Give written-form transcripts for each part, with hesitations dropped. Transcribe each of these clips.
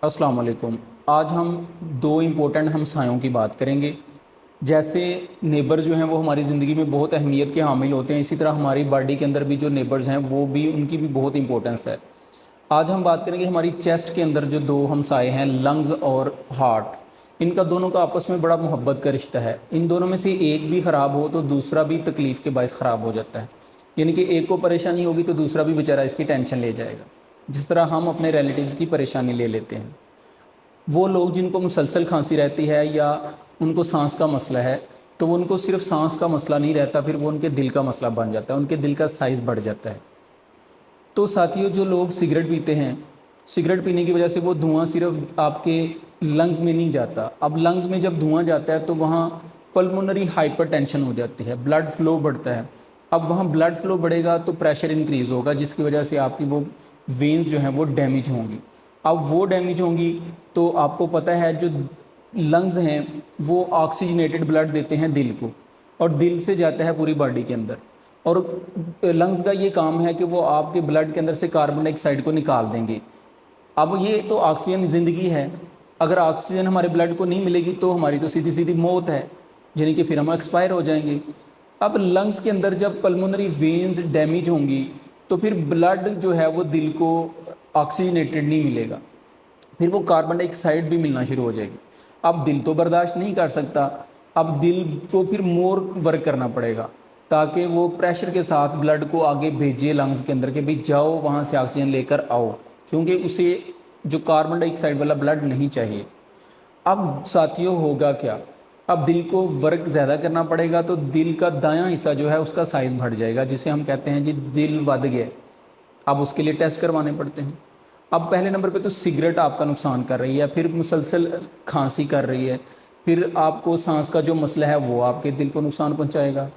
अस्सलाम वालेकुम। आज हम दो इम्पोर्टेंट हमसायों की बात करेंगे। जैसे नेबर जो हैं वो हमारी ज़िंदगी में बहुत अहमियत के हामिल होते हैं, इसी तरह हमारी बॉडी के अंदर भी जो नेबर्स हैं वो भी उनकी भी बहुत इंपॉर्टेंस है। आज हम बात करेंगे हमारी चेस्ट के अंदर जो दो हमसाए हैं, लंग्स और हार्ट। इनका दोनों का आपस में बड़ा मोहब्बत का रिश्ता है। इन दोनों में से एक भी ख़राब हो तो दूसरा भी तकलीफ़ के बायस ख़राब हो जाता है। यानी कि एक को परेशानी होगी तो दूसरा भी बेचारा इसकी टेंशन ले जाएगा, जिस तरह हम अपने रिलेटिव्स की परेशानी ले लेते हैं। वो लोग जिनको मुसलसल खांसी रहती है या उनको सांस का मसला है, तो वो उनको सिर्फ सांस का मसला नहीं रहता, फिर वो उनके दिल का मसला बन जाता है, उनके दिल का साइज़ बढ़ जाता है। तो साथियों, जो लोग सिगरेट पीते हैं, सिगरेट पीने की वजह से वो धुआं सिर्फ आपके लंग्स में नहीं जाता। अब लंग्स में जब धुआं जाता है तो वहाँ पल्मोनरी हाइपरटेंशन हो जाती है, ब्लड फ्लो बढ़ता है। अब वहाँ ब्लड फ्लो बढ़ेगा तो प्रेशर इंक्रीज़ होगा, जिसकी वजह से आपकी वो वेन्स जो हैं वो डैमेज होंगी। अब वो डैमेज होंगी तो आपको पता है जो लंग्स हैं वो ऑक्सीजनेटेड ब्लड देते हैं दिल को, और दिल से जाता है पूरी बॉडी के अंदर। और लंग्स का ये काम है कि वो आपके ब्लड के अंदर से कार्बन डाइऑक्साइड को निकाल देंगे। अब ये तो ऑक्सीजन ज़िंदगी है, अगर ऑक्सीजन हमारे ब्लड को नहीं मिलेगी तो हमारी तो सीधी सीधी मौत है, यानी कि फिर हम एक्सपायर हो जाएंगे। अब लंग्स के अंदर जब पल्मोनरी वेन्स डैमेज होंगी तो फिर ब्लड जो है वो दिल को ऑक्सीजनेटेड नहीं मिलेगा, फिर वो कार्बन डाइऑक्साइड भी मिलना शुरू हो जाएगी। अब दिल तो बर्दाश्त नहीं कर सकता, अब दिल को फिर मोर वर्क करना पड़ेगा ताकि वो प्रेशर के साथ ब्लड को आगे भेजे लंग्स के अंदर, के भी जाओ वहाँ से ऑक्सीजन लेकर आओ, क्योंकि उसे जो कार्बन डाइऑक्साइड वाला ब्लड नहीं चाहिए। अब साथियों होगा क्या, अब दिल को वर्क ज़्यादा करना पड़ेगा, तो दिल का दायां हिस्सा जो है उसका साइज़ बढ़ जाएगा, जिसे हम कहते हैं जी दिल वध गया। अब उसके लिए टेस्ट करवाने पड़ते हैं। अब पहले नंबर पे तो सिगरेट आपका नुकसान कर रही है, फिर मुसलसल खांसी कर रही है, फिर आपको सांस का जो मसला है वो आपके दिल को नुकसान पहुंचाएगा।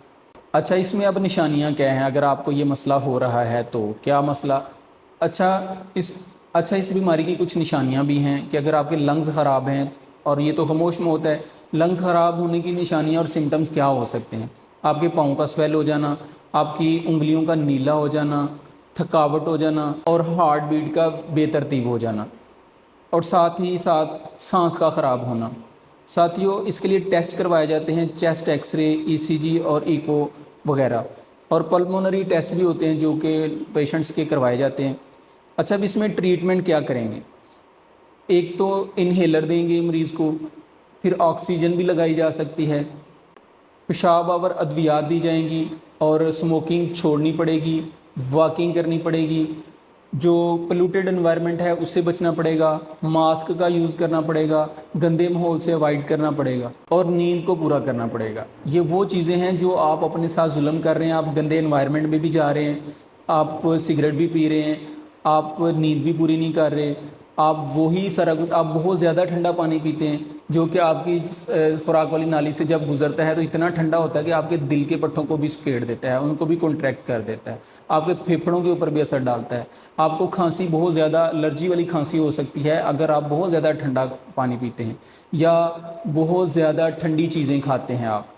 अच्छा, इसमें अब निशानियां क्या हैं अगर आपको ये मसला हो रहा है तो क्या मसला। इस बीमारी की कुछ निशानियां भी हैं कि अगर आपके लंग्स ख़राब हैं, और ये तो खामोश मौत है, लंग्स ख़राब होने की निशानियाँ और सिम्टम्स क्या हो सकते हैं। आपके पाँव का स्वेल हो जाना, आपकी उंगलियों का नीला हो जाना, थकावट हो जाना और हार्ट बीट का बेतरतीब हो जाना, और साथ ही साथ सांस का ख़राब होना। साथियों, इसके लिए टेस्ट करवाए जाते हैं, चेस्ट एक्सरे, ईसीजी और इको वगैरह, और पल्मोनरी टेस्ट भी होते हैं जो कि पेशेंट्स के करवाए जाते हैं। अच्छा, अब इसमें ट्रीटमेंट क्या करेंगे। एक तो इन्हेलर देंगे मरीज़ को, फिर ऑक्सीजन भी लगाई जा सकती है, पेशाब और अद्वियात दी जाएंगी, और स्मोकिंग छोड़नी पड़ेगी, वॉकिंग करनी पड़ेगी, जो पोल्यूटेड एनवायरनमेंट है उससे बचना पड़ेगा, मास्क का यूज़ करना पड़ेगा, गंदे माहौल से अवॉइड करना पड़ेगा, और नींद को पूरा करना पड़ेगा। ये वो चीज़ें हैं जो आप अपने साथ जुल्म कर रहे हैं। आप गंदे एनवायरनमेंट में भी जा रहे हैं, आप सिगरेट भी पी रहे हैं, आप नींद भी पूरी नहीं कर रहे, आप वही सारा कुछ, आप बहुत ज़्यादा ठंडा पानी पीते हैं जो कि आपकी खुराक वाली नाली से जब गुजरता है तो इतना ठंडा होता है कि आपके दिल के पट्टों को भी सुकेड़ देता है, उनको भी कॉन्ट्रैक्ट कर देता है, आपके फेफड़ों के ऊपर भी असर डालता है। आपको खांसी, बहुत ज़्यादा एलर्जी वाली खांसी हो सकती है अगर आप बहुत ज़्यादा ठंडा पानी पीते हैं या बहुत ज़्यादा ठंडी चीज़ें खाते हैं आप।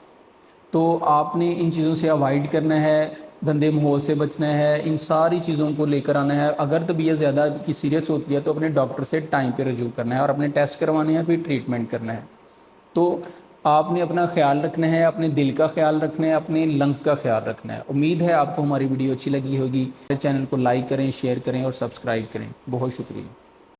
तो आपने इन चीज़ों से अवॉइड करना है, गंदे माहौल से बचना है, इन सारी चीज़ों को लेकर आना है। अगर तबीयत ज़्यादा की सीरियस होती है तो अपने डॉक्टर से टाइम पे रजू करना है और अपने टेस्ट करवाने हैं, फिर ट्रीटमेंट करना है। तो आपने अपना ख्याल रखना है, अपने दिल का ख्याल रखना है, अपने लंग्स का ख्याल रखना है। उम्मीद है आपको हमारी वीडियो अच्छी लगी होगी। चैनल को लाइक करें, शेयर करें और सब्सक्राइब करें। बहुत शुक्रिया।